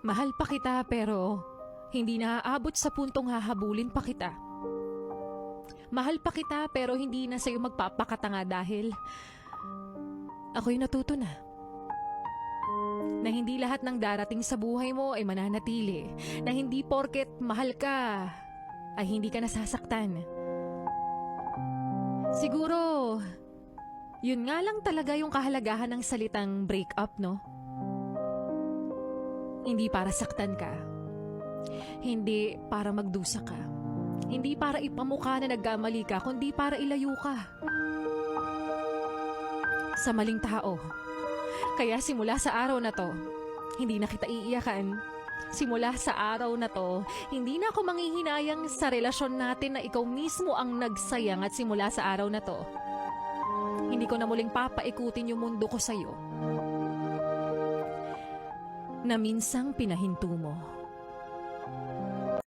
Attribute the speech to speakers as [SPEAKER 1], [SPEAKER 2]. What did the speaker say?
[SPEAKER 1] Mahal pa kita pero hindi naaabot sa puntong hahabulin pa kita. Mahal pa kita pero hindi na sa'yo magpapakatanga dahil ako'y natuto na hindi lahat ng darating sa buhay mo ay mananatili, na hindi porket mahal ka ay hindi ka nasasaktan. Siguro, yun nga lang talaga yung kahalagahan ng salitang break up, no? Hindi para saktan ka. Hindi para magdusa ka. Hindi para ipamukha na nagkamali ka, kundi para ilayo ka sa maling tao. Kaya simula sa araw na to, hindi na kita iiyakan. Simula sa araw na to, hindi na ako manghihinayang sa relasyon natin na ikaw mismo ang nagsayang, at simula sa araw na to, hindi ko na muling papaikutin yung mundo ko sa'yo na minsang pinahinto mo.